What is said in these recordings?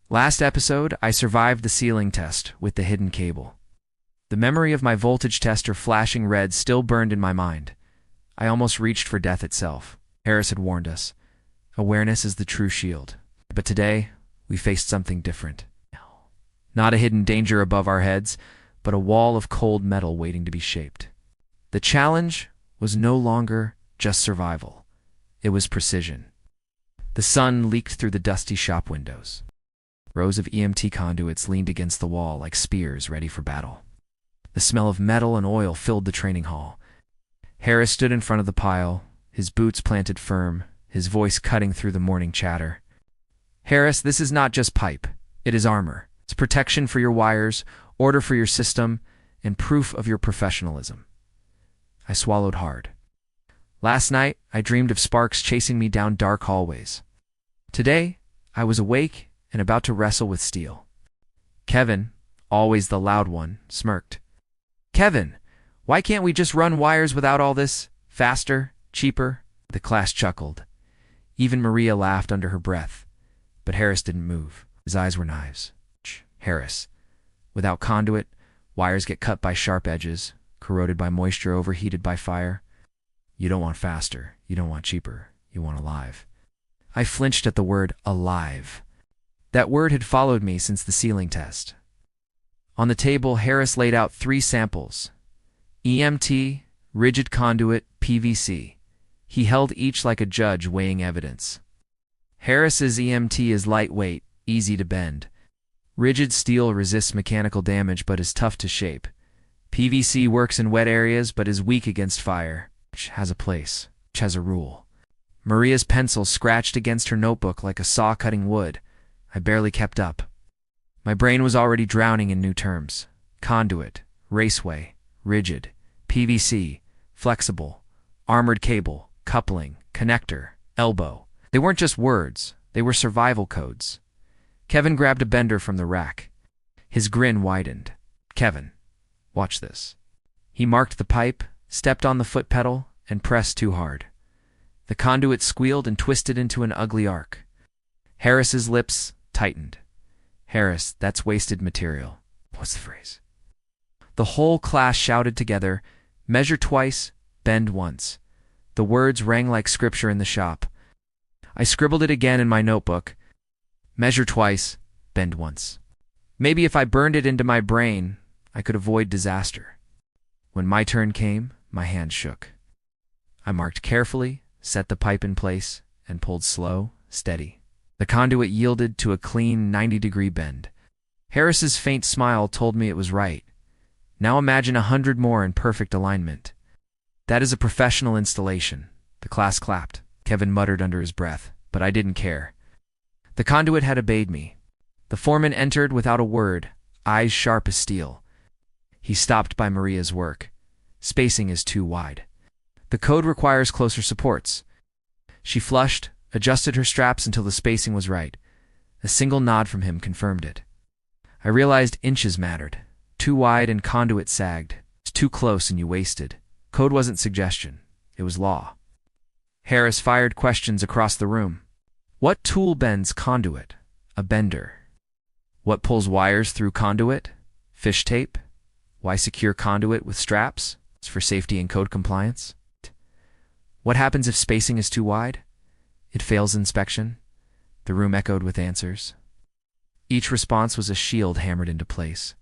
Last episode, I survived the ceiling test with the hidden cable. The memory of my voltage tester flashing red still burned in my mind. I almost reached for death itself. Harris had warned us. Awareness is the true shield. But today, we faced something different. Not a hidden danger above our heads, but a wall of cold metal waiting to be shaped. The challenge was no longer just survival. It was precision. The sun leaked through the dusty shop windows. Rows of EMT conduits leaned against the wall like spears ready for battle. The smell of metal and oil filled the training hall. Harris stood in front of the pile, his boots planted firm, his voice cutting through the morning chatter. Harris, this is not just pipe. It is armor. It's protection for your wires, order for your system, and proof of your professionalism. I swallowed hard. Last night, I dreamed of sparks chasing me down dark hallways. Today, I was awake and about to wrestle with steel. Kevin, always the loud one, smirked. Kevin, why can't we just run wires without all this? Faster, cheaper? The class chuckled. Even Maria laughed under her breath. But Harris didn't move. His eyes were knives. Harris. Without conduit, wires get cut by sharp edges, corroded by moisture, overheated by fire. You don't want faster. You don't want cheaper. You want alive. I flinched at the word alive. That word had followed me since the ceiling test. On the table, Harris laid out 3 samples. EMT, rigid conduit, PVC. He held each like a judge weighing evidence. Harris's EMT is lightweight, easy to bend. Rigid steel resists mechanical damage but is tough to shape. PVC works in wet areas but is weak against fire. Which has a place. Which has a rule. Maria's pencil scratched against her notebook like a saw cutting wood. I barely kept up. My brain was already drowning in new terms. Conduit, raceway, rigid, PVC, flexible, armored cable, coupling, connector, elbow. They weren't just words, they were survival codes. Kevin grabbed a bender from the rack. His grin widened. Kevin, watch this. He marked the pipe, stepped on the foot pedal, and pressed too hard. The conduit squealed and twisted into an ugly arc. Harris's lips tightened. Harris, that's wasted material. What's the phrase? The whole class shouted together, measure twice, bend once. The words rang like scripture in the shop. I scribbled it again in my notebook. Measure twice, bend once. Maybe if I burned it into my brain, I could avoid disaster. When my turn came, my hand shook. I marked carefully, set the pipe in place, and pulled slow, steady. The conduit yielded to a clean 90-degree bend. Harris's faint smile told me it was right. Now imagine 100 more in perfect alignment. That is a professional installation. The class clapped. Kevin muttered under his breath, but I didn't care. The conduit had obeyed me. The foreman entered without a word, eyes sharp as steel. He stopped by Maria's work. Spacing is too wide. The code requires closer supports. She flushed, adjusted her straps until the spacing was right. A single nod from him confirmed it. I realized inches mattered. Too wide and conduit sagged. Too close and you wasted. Code wasn't suggestion. It was law. Harris fired questions across the room. What tool bends conduit? A bender. What pulls wires through conduit? Fish tape. Why secure conduit with straps? It's for safety and code compliance. What happens if spacing is too wide? It fails inspection. The room echoed with answers. Each response was a shield hammered into place.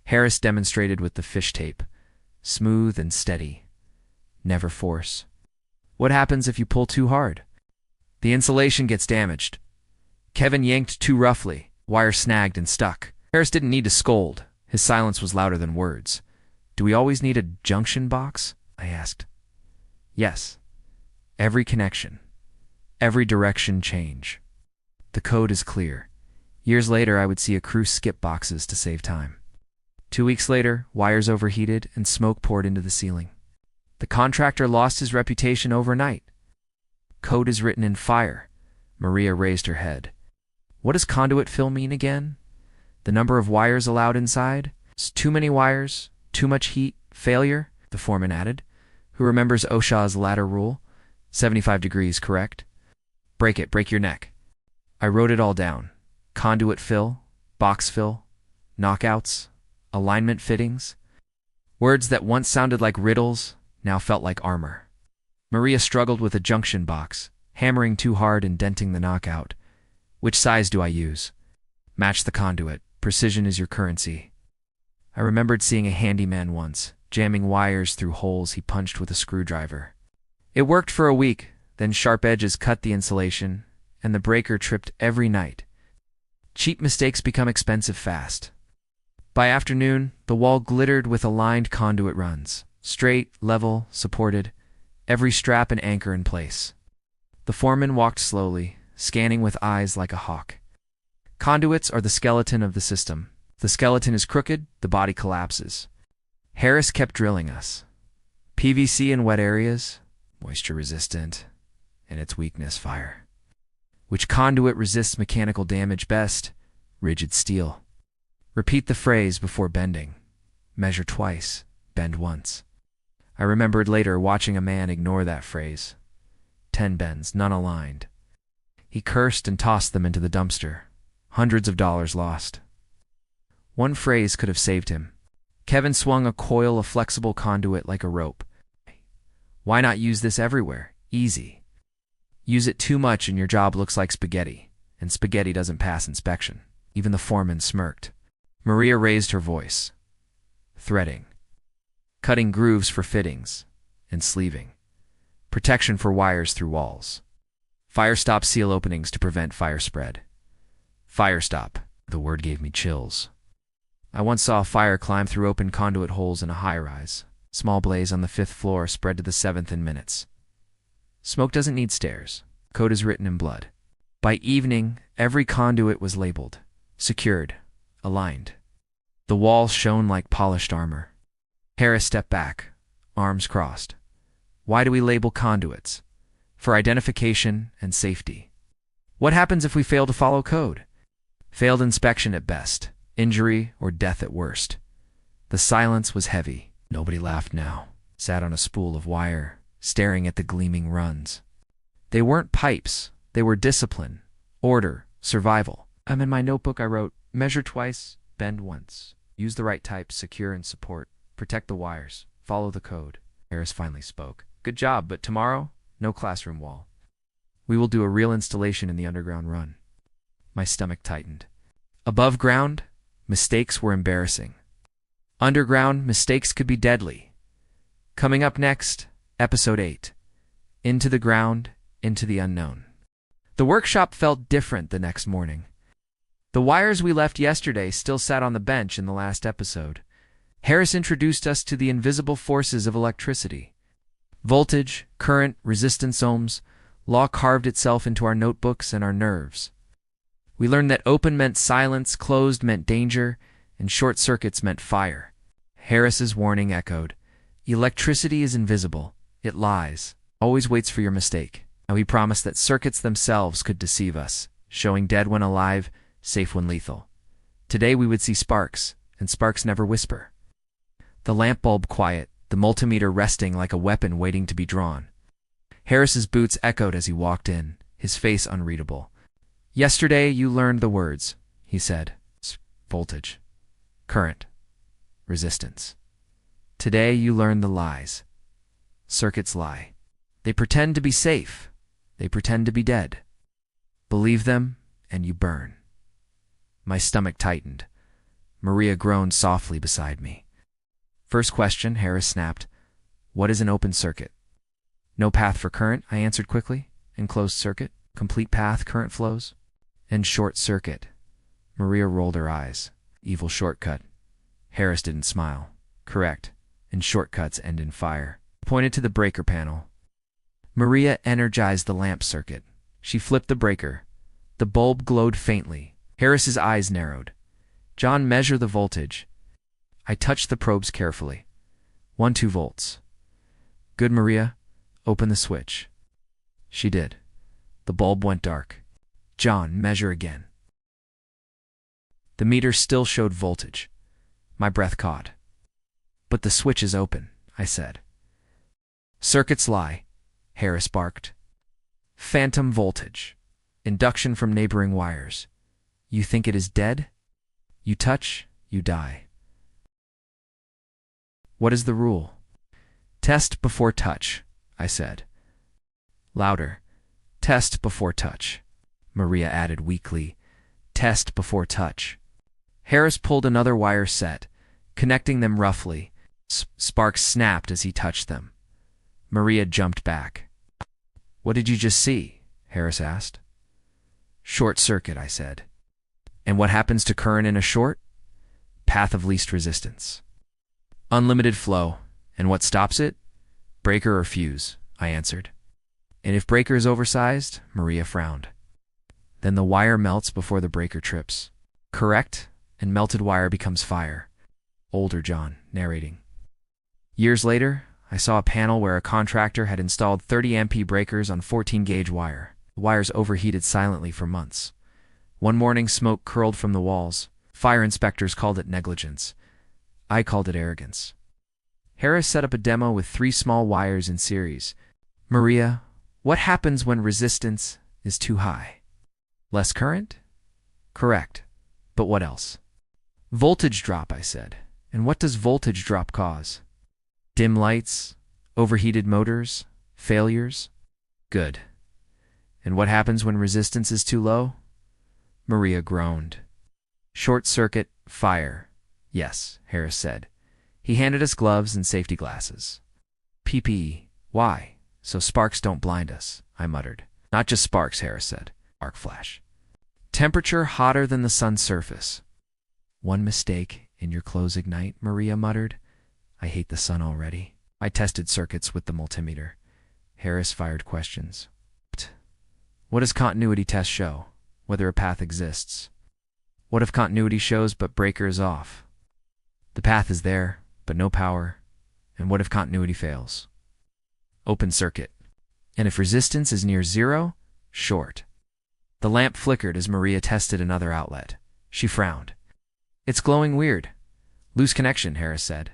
Harris demonstrated with the fish tape. Smooth and steady. Never force. What happens if you pull too hard? The insulation gets damaged. Kevin yanked too roughly. Wire snagged and stuck. Harris didn't need to scold. His silence was louder than words. Do we always need a junction box? I asked. Yes. Every connection. Every direction change. The code is clear. Years later, I would see a crew skip boxes to save time. 2 weeks later, wires overheated and smoke poured into the ceiling. The contractor lost his reputation overnight. Code is written in fire. Maria raised her head. What does conduit fill mean again? The number of wires allowed inside? It's too many wires, too much heat, failure, the foreman added. Who remembers OSHA's ladder rule? 75 degrees, correct? Break it, break your neck. I wrote it all down. conduit fill, box fill, knockouts, alignment fittings. Words that once sounded like riddles now felt like armor. Maria struggled with a junction box, hammering too hard and denting the knockout. Which size do I use? Match the conduit. Precision is your currency. I remembered seeing a handyman once, jamming wires through holes he punched with a screwdriver. It worked for a week, then sharp edges cut the insulation, and the breaker tripped every night. Cheap mistakes become expensive fast. By afternoon, the wall glittered with aligned conduit runs, straight, level, supported, every strap and anchor in place. The foreman walked slowly, scanning with eyes like a hawk. Conduits are the skeleton of the system. The skeleton is crooked, the body collapses. Harris kept drilling us. PVC in wet areas, moisture resistant, and its weakness, fire. Which conduit resists mechanical damage best? Rigid steel. Repeat the phrase before bending. Measure twice, bend once. I remembered later watching a man ignore that phrase. 10 bends, none aligned. He cursed and tossed them into the dumpster. Hundreds of dollars lost. One phrase could have saved him. Kevin swung a coil of flexible conduit like a rope. Why not use this everywhere? Easy. Use it too much and your job looks like spaghetti, and spaghetti doesn't pass inspection. Even the foreman smirked. Maria raised her voice. Threading. Cutting grooves for fittings. And sleeving. Protection for wires through walls. Fire stop seal openings to prevent fire spread. Fire stop. The word gave me chills. I once saw a fire climb through open conduit holes in a high-rise. Small blaze on the 5th floor spread to the 7th in minutes. Smoke doesn't need stairs. Code is written in blood. By evening, every conduit was labeled, secured, aligned. The walls shone like polished armor. Harris stepped back, arms crossed. Why do we label conduits? For identification and safety. What happens if we fail to follow code? Failed inspection at best, injury or death at worst. The silence was heavy. Nobody laughed now. Sat on a spool of wire, staring at the gleaming runs. They weren't pipes. They were discipline, order, survival. In my notebook I wrote, measure twice, bend once. Use the right type, secure and support. Protect the wires. Follow the code. Harris finally spoke. Good job, but tomorrow, no classroom wall. We will do a real installation in the underground run. My stomach tightened. Above ground, mistakes were embarrassing. Underground, mistakes could be deadly. Coming up next, Episode 8. Into the ground, into the unknown. The workshop felt different the next morning. The wires we left yesterday still sat on the bench in the last episode. Harris introduced us to the invisible forces of electricity. Voltage, current, resistance, ohms, law carved itself into our notebooks and our nerves. We learned that open meant silence, closed meant danger, and short circuits meant fire. Harris's warning echoed. Electricity is invisible. It lies. Always waits for your mistake. Now he promised that circuits themselves could deceive us, showing dead when alive, safe when lethal. Today we would see sparks, and sparks never whisper. The lamp bulb quiet, the multimeter resting like a weapon waiting to be drawn. Harris's boots echoed as he walked in, his face unreadable. Yesterday you learned the words, he said. Voltage, current, resistance. Today you learn the lies. Circuits lie. They pretend to be safe. They pretend to be dead. Believe them, and you burn. My stomach tightened. Maria groaned softly beside me. First question, Harris snapped. What is an open circuit? No path for current, I answered quickly. Enclosed circuit, complete path, current flows. And short circuit. Maria rolled her eyes. Evil shortcut. Harris didn't smile. Correct. And shortcuts end in fire. Pointed to the breaker panel. Maria energized the lamp circuit. She flipped the breaker. The bulb glowed faintly. Harris's eyes narrowed. Jon, measure the voltage. I touched the probes carefully. 2 volts. Good, Maria. Open the switch. She did. The bulb went dark. Jon, measure again. The meter still showed voltage. My breath caught. But the switch is open, I said. Circuits lie, Harris barked. Phantom voltage. Induction from neighboring wires. You think it is dead? You touch, you die. What is the rule? Test before touch, I said. Louder. Test before touch. Maria added weakly. Test before touch. Harris pulled another wire set, connecting them roughly. Sparks snapped as he touched them. Maria jumped back. What did you just see? Harris asked. Short circuit, I said. And what happens to current in a short? Path of least resistance. Unlimited flow. And what stops it? Breaker or fuse, I answered. And if breaker is oversized? Maria frowned. Then the wire melts before the breaker trips. Correct? And melted wire becomes fire. Older Jon, narrating. Years later, I saw a panel where a contractor had installed 30 MP breakers on 14-gauge wire. The wires overheated silently for months. One morning, smoke curled from the walls. Fire inspectors called it negligence. I called it arrogance. Harris set up a demo with 3 small wires in series. Maria, what happens when resistance is too high? Less current? Correct. But what else? Voltage drop, I said. And what does voltage drop cause? Dim lights, overheated motors, failures? Good. And what happens when resistance is too low? Maria groaned. Short circuit, fire. Yes, Harris said. He handed us gloves and safety glasses. PPE. Why? So sparks don't blind us, I muttered. Not just sparks, Harris said. Arc flash. Temperature hotter than the sun's surface. One mistake, and your clothes ignite, Maria muttered. I hate the sun already. I tested circuits with the multimeter. Harris fired questions. What does continuity test show? Whether a path exists. What if continuity shows but breaker is off? The path is there, but no power. And what if continuity fails? Open circuit. And if resistance is near zero? Short. The lamp flickered as Maria tested another outlet. She frowned. It's glowing weird. Loose connection, Harris said.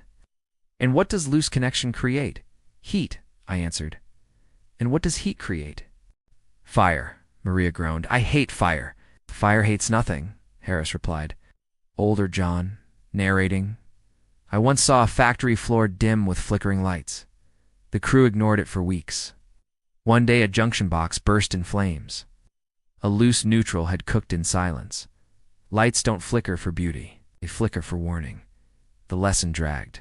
And what does loose connection create? Heat, I answered. And what does heat create? Fire, Maria groaned. I hate fire. Fire hates nothing, Harris replied. Older Jon, narrating. I once saw a factory floor dim with flickering lights. The crew ignored it for weeks. One day a junction box burst in flames. A loose neutral had cooked in silence. Lights don't flicker for beauty. They flicker for warning. The lesson dragged.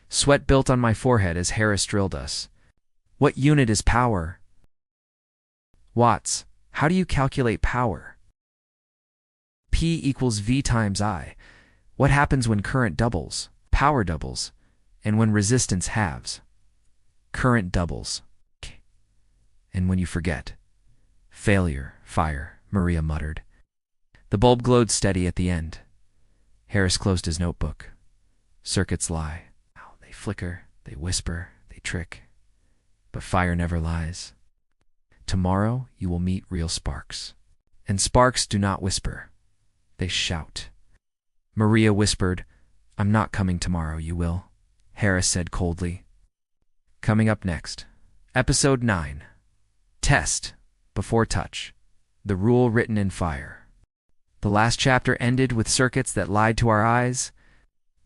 Sweat built on my forehead as Harris drilled us. What unit is power? Watts. How do you calculate power? P equals V times I. What happens when current doubles? Power doubles. And when resistance halves? Current doubles. And when you forget? Failure, fire, Maria muttered. The bulb glowed steady at the end. Harris closed his notebook. Circuits lie. They flicker, they whisper, they trick. But fire never lies. Tomorrow you will meet real sparks. And sparks do not whisper. They shout. Maria whispered, I'm not coming tomorrow, you will. Harris said coldly. Coming up next. Episode 9. Test. Before touch. The rule written in fire. The last chapter ended with circuits that lied to our eyes.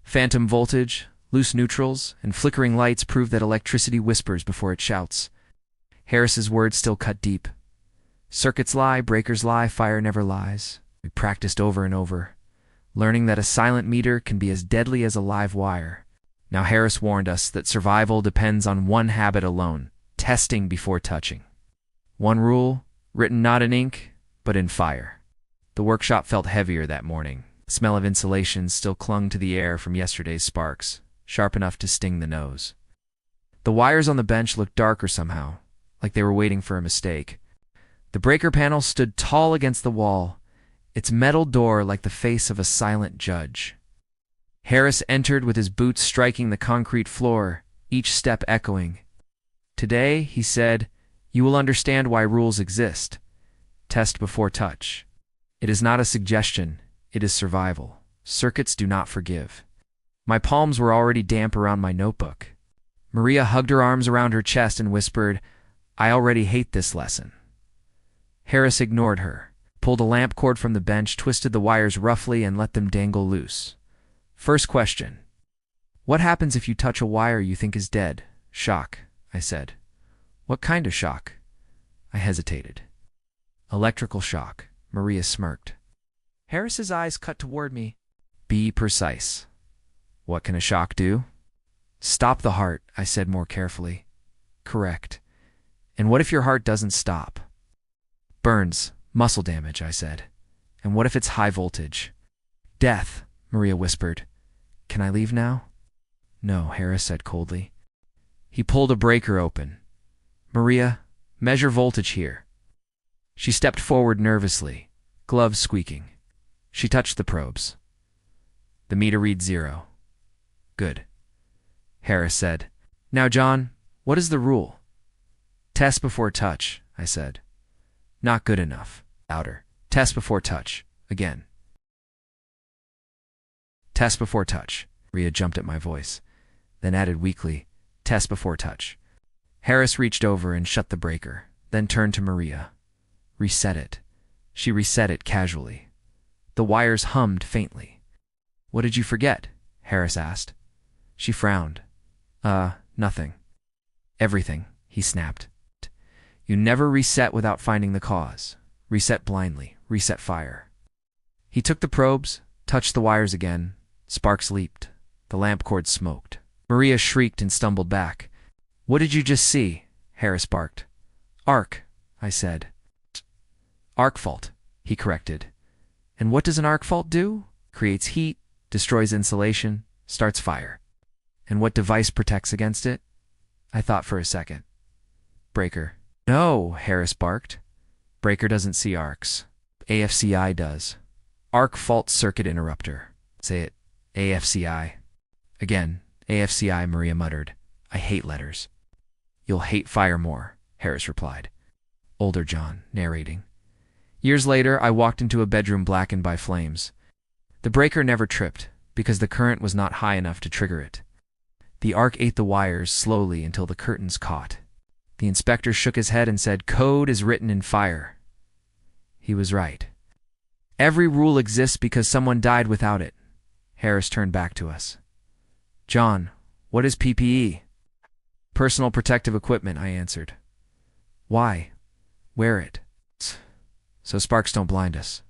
Phantom voltage, loose neutrals, and flickering lights prove that electricity whispers before it shouts. Harris's words still cut deep. Circuits lie, breakers lie, fire never lies. We practiced over and over, learning that a silent meter can be as deadly as a live wire. Now Harris warned us that survival depends on one habit alone, testing before touching. One rule, written not in ink, but in fire. The workshop felt heavier that morning. The smell of insulation still clung to the air from yesterday's sparks, sharp enough to sting the nose. The wires on the bench looked darker somehow, like they were waiting for a mistake. The breaker panel stood tall against the wall, its metal door like the face of a silent judge. Harris entered with his boots striking the concrete floor, each step echoing. Today, he said, you will understand why rules exist. Test before touch. It is not a suggestion, it is survival. Circuits do not forgive. My palms were already damp around my notebook. Maria hugged her arms around her chest and whispered, I already hate this lesson. Harris ignored her. Pulled a lamp cord from the bench, twisted the wires roughly, and let them dangle loose. First question. What happens if you touch a wire you think is dead? Shock, I said. What kind of shock? I hesitated. Electrical shock, Maria smirked. Harris's eyes cut toward me. Be precise. What can a shock do? Stop the heart, I said more carefully. Correct. And what if your heart doesn't stop? Burns, muscle damage, I said. And what if it's high voltage? Death, Maria whispered. Can I leave now? No, Harris said coldly. He pulled a breaker open. Maria, measure voltage here. She stepped forward nervously, gloves squeaking. She touched the probes. The meter reads 0. Good. Harris said. Now, John, what is the rule? Test before touch, I said. Not good enough. Louder. Test before touch. Again. Test before touch. Maria jumped at my voice, then added weakly, test before touch. Harris reached over and shut the breaker, then turned to Maria. Reset it. She reset it casually. The wires hummed faintly. What did you forget? Harris asked. She frowned. Nothing. Everything, he snapped. You never reset without finding the cause. Reset blindly. Reset fire. He took the probes, touched the wires again. Sparks leaped. The lamp cord smoked. Maria shrieked and stumbled back. What did you just see? Harris barked. Arc, I said. Arc fault, he corrected. And what does an arc fault do? Creates heat, destroys insulation, starts fire. And what device protects against it? I thought for a second. Breaker. No, Harris barked. Breaker doesn't see arcs. AFCI does. Arc fault circuit interrupter. Say it. AFCI. Again, AFCI, Maria muttered. I hate letters. You'll hate fire more, Harris replied. Older John, narrating. Years later, I walked into a bedroom blackened by flames. The breaker never tripped, because the current was not high enough to trigger it. The arc ate the wires slowly until the curtains caught. The inspector shook his head and said, Code is written in fire. He was right. Every rule exists because someone died without it. Harris turned back to us. John, what is PPE? Personal protective equipment, I answered. Why? Wear it. So sparks don't blind us.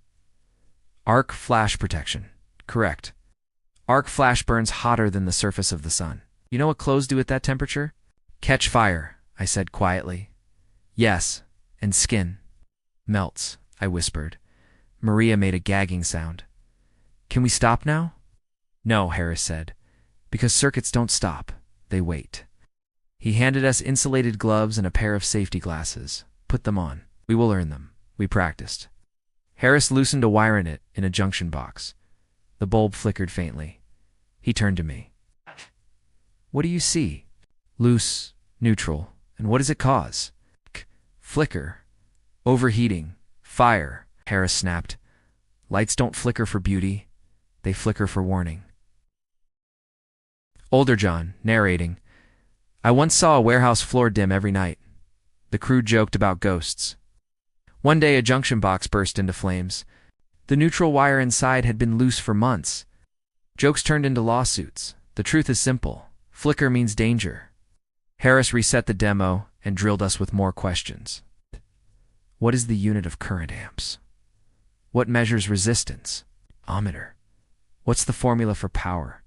Arc flash protection. Correct. Arc flash burns hotter than the surface of the sun. You know what clothes do at that temperature? Catch fire, I said quietly. Yes, and skin. Melts, I whispered. Maria made a gagging sound. Can we stop now? No, Harris said. Because circuits don't stop. They wait. He handed us insulated gloves and a pair of safety glasses. Put them on. We will earn them. We practiced. Harris loosened a wire in it, in a junction box. The bulb flickered faintly. He turned to me. What do you see? Loose, neutral. And what does it cause? Flicker. Overheating. Fire. Harris snapped. Lights don't flicker for beauty. They flicker for warning. Older John, narrating. I once saw a warehouse floor dim every night. The crew joked about ghosts. One day a junction box burst into flames. The neutral wire inside had been loose for months. Jokes turned into lawsuits. The truth is simple. Flicker means danger. Harris reset the demo and drilled us with more questions. What is the unit of current amps? What measures resistance? Ohmmeter. What's the formula for power?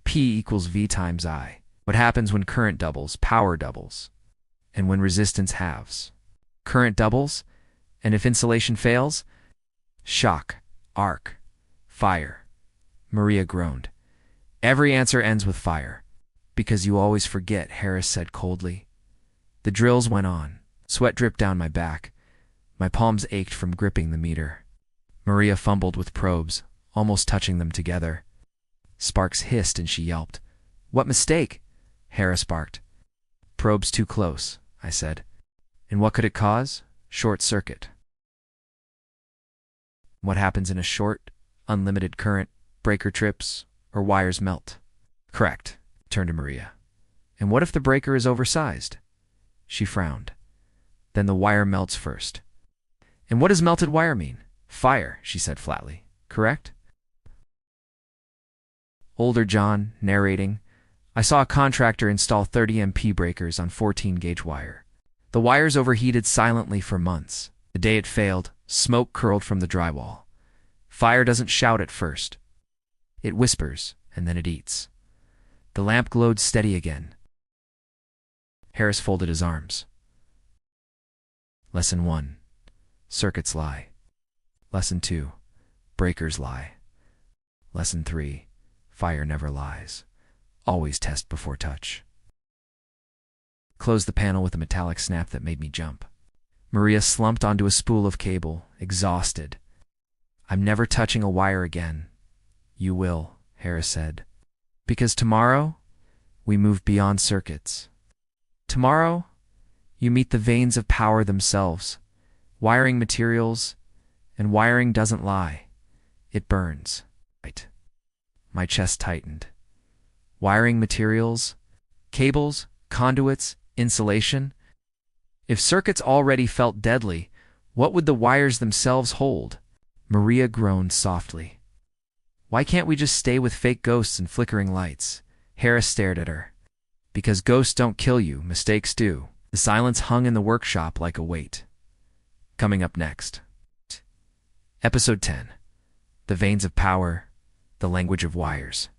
P equals V times I. What happens when current doubles? Power doubles. And when resistance halves? Current doubles? And if insulation fails? Shock. Arc. Fire. Maria groaned. Every answer ends with fire. Because you always forget, Harris said coldly. The drills went on. Sweat dripped down my back. My palms ached from gripping the meter. Maria fumbled with probes, almost touching them together. Sparks hissed and she yelped. What mistake? Harris barked. Probes too close, I said. And what could it cause? Short circuit. What happens in a short, unlimited current? Breaker trips, or wires melt? Correct, turned to Maria. And what if the breaker is oversized? She frowned. Then the wire melts first. And what does melted wire mean? Fire, she said flatly. Correct? Older John, narrating. I saw a contractor install 30 MP breakers on 14-gauge wire. The wires overheated silently for months. The day it failed, smoke curled from the drywall. Fire doesn't shout at first. It whispers, and then it eats. The lamp glowed steady again. Harris folded his arms. Lesson 1. Circuits lie. Lesson 2. Breakers lie. Lesson 3. Fire never lies. Always test before touch. Closed the panel with a metallic snap that made me jump. Maria slumped onto a spool of cable, exhausted. I'm never touching a wire again. You will, Harris said. Because tomorrow, we move beyond circuits. Tomorrow, you meet the veins of power themselves, wiring materials, and wiring doesn't lie. It burns. Right. My chest tightened. Wiring materials, cables, conduits, insulation. If circuits already felt deadly, what would the wires themselves hold? Maria groaned softly. Why can't we just stay with fake ghosts and flickering lights? Harris stared at her. Because ghosts don't kill you, mistakes do. The silence hung in the workshop like a weight. Coming up next. Episode 10. The Veins of Power, the Language of Wires.